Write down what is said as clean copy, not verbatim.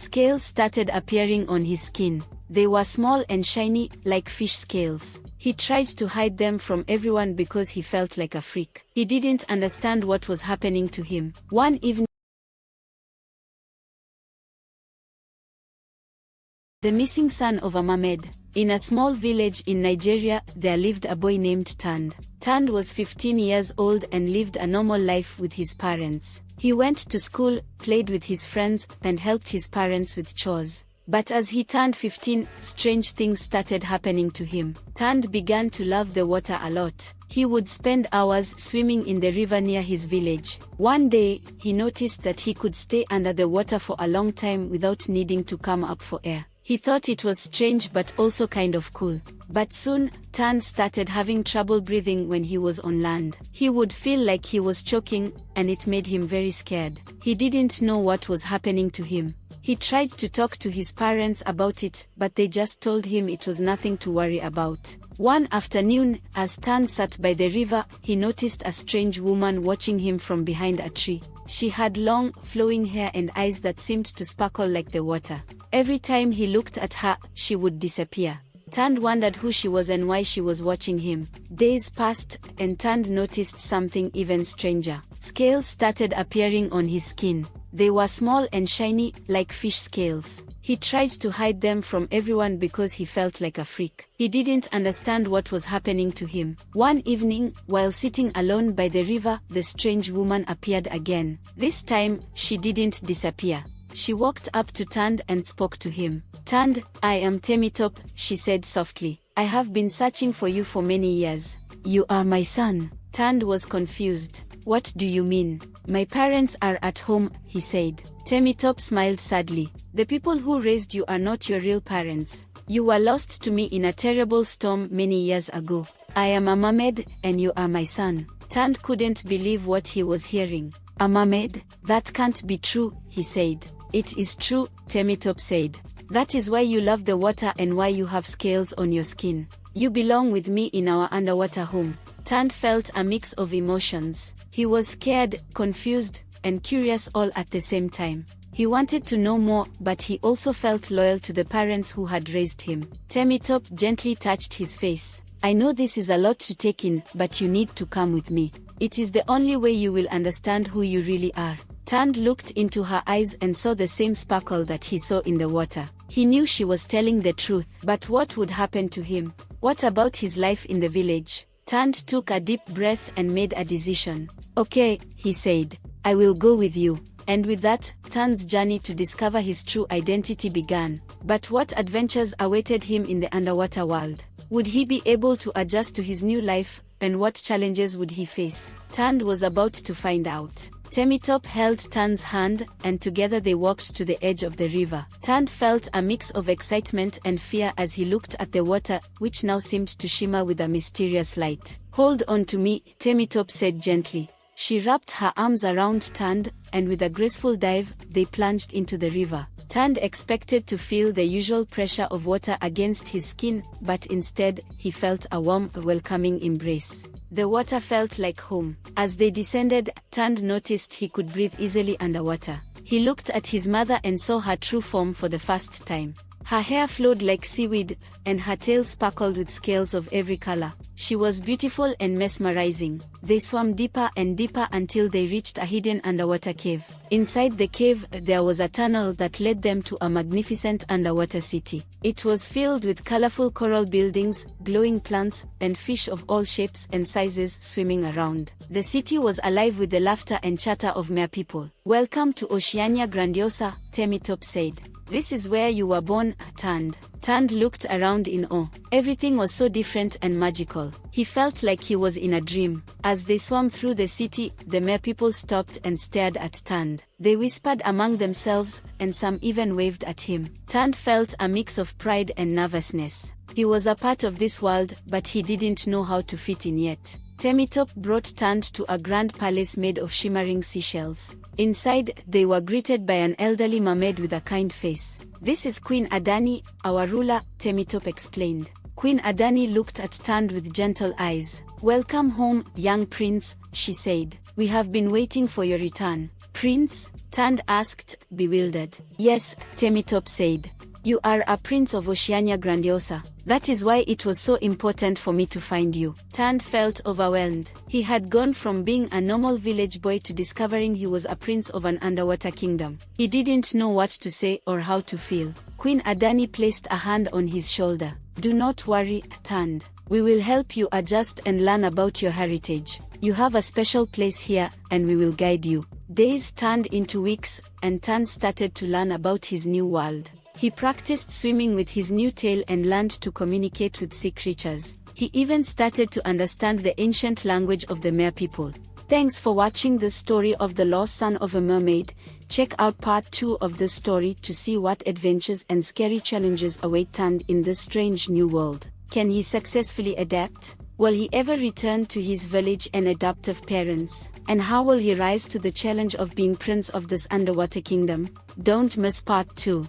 Scales started appearing on his skin. They were small and shiny, like fish scales. He tried to hide them from everyone because he felt like a freak. He didn't understand what was happening to him. One evening, the missing son of a mermaid. In a small village in Nigeria, there lived a boy named Tand. Tand was 15 years old and lived a normal life with his parents. He went to school, played with his friends, and helped his parents with chores. But as he turned 15, strange things started happening to him. Tand began to love the water a lot. He would spend hours swimming in the river near his village. One day, he noticed that he could stay under the water for a long time without needing to come up for air. He thought it was strange but also kind of cool. But soon, Tand started having trouble breathing when he was on land. He would feel like he was choking, and it made him very scared. He didn't know what was happening to him. He tried to talk to his parents about it, but they just told him it was nothing to worry about. One afternoon, as Tand sat by the river, he noticed a strange woman watching him from behind a tree. She had long, flowing hair and eyes that seemed to sparkle like the water. Every time he looked at her, she would disappear. Tand wondered who she was and why she was watching him. Days passed, and Tand noticed something even stranger. Scales started appearing on his skin. They were small and shiny, like fish scales. He tried to hide them from everyone because he felt like a freak. He didn't understand what was happening to him. One evening, while sitting alone by the river, the strange woman appeared again. This time, she didn't disappear. She walked up to Tand and spoke to him. "Tand, I am Temitop," she said softly. "I have been searching for you for many years." "You are my son." Tand was confused. "What do you mean?" "My parents are at home," he said. Temitop smiled sadly. "The people who raised you are not your real parents. You were lost to me in a terrible storm many years ago. I am a mermaid, and you are my son." Tand couldn't believe what he was hearing. "A mermaid? That can't be true," he said. "It is true," Temitop said. "That is why you love the water and why you have scales on your skin. You belong with me in our underwater home." Tand felt a mix of emotions. He was scared, confused, and curious all at the same time. He wanted to know more, but he also felt loyal to the parents who had raised him. Temitop gently touched his face. "I know this is a lot to take in, but you need to come with me. It is the only way you will understand who you really are." Tand looked into her eyes and saw the same sparkle that he saw in the water. He knew she was telling the truth, but what would happen to him? What about his life in the village? Tand took a deep breath and made a decision. "Okay," he said. "I will go with you." And with that, Tand's journey to discover his true identity began. But what adventures awaited him in the underwater world? Would he be able to adjust to his new life, and what challenges would he face? Tand was about to find out. Temitop held Tand's hand, and together they walked to the edge of the river. Tand felt a mix of excitement and fear as he looked at the water, which now seemed to shimmer with a mysterious light. "Hold on to me," Temitop said gently. She wrapped her arms around Tand, and with a graceful dive, they plunged into the river. Tand expected to feel the usual pressure of water against his skin, but instead, he felt a warm, welcoming embrace. The water felt like home. As they descended, Tand noticed he could breathe easily underwater. He looked at his mother and saw her true form for the first time. Her hair flowed like seaweed, and her tail sparkled with scales of every color. She was beautiful and mesmerizing. They swam deeper and deeper until they reached a hidden underwater cave. Inside the cave, there was a tunnel that led them to a magnificent underwater city. It was filled with colorful coral buildings, glowing plants, and fish of all shapes and sizes swimming around. The city was alive with the laughter and chatter of mere people. "Welcome to Oceania Grandiosa," Temitop said. "This is where you were born, Tand." Tand looked around in awe. Everything was so different and magical. He felt like he was in a dream. As they swam through the city, the mere people stopped and stared at Tand. They whispered among themselves, and some even waved at him. Tand felt a mix of pride and nervousness. He was a part of this world, but he didn't know how to fit in yet. Temitop brought Tand to a grand palace made of shimmering seashells. Inside, they were greeted by an elderly mermaid with a kind face. "This is Queen Adani, our ruler," Temitop explained. Queen Adani looked at Tand with gentle eyes. "Welcome home, young prince," she said. We have been waiting for your return. Prince? Tand asked, bewildered. Yes, Temitop said. You are a prince of Oceania Grandiosa. That is why it was so important for me to find you. Tand felt overwhelmed. He had gone from being a normal village boy to discovering he was a prince of an underwater kingdom. He didn't know what to say or how to feel. Queen Adani placed a hand on his shoulder. Do not worry, Tand. We will help you adjust and learn about your heritage. You have a special place here, and we will guide you. Days turned into weeks, and Tand started to learn about his new world. He practiced swimming with his new tail and learned to communicate with sea creatures. He even started to understand the ancient language of the Mer people. Thanks for watching the story of the lost son of a mermaid. Check out part 2 of the story to see what adventures and scary challenges await Tand in this strange new world. Can he successfully adapt? Will he ever return to his village and adoptive parents? And how will he rise to the challenge of being prince of this underwater kingdom? Don't miss part 2.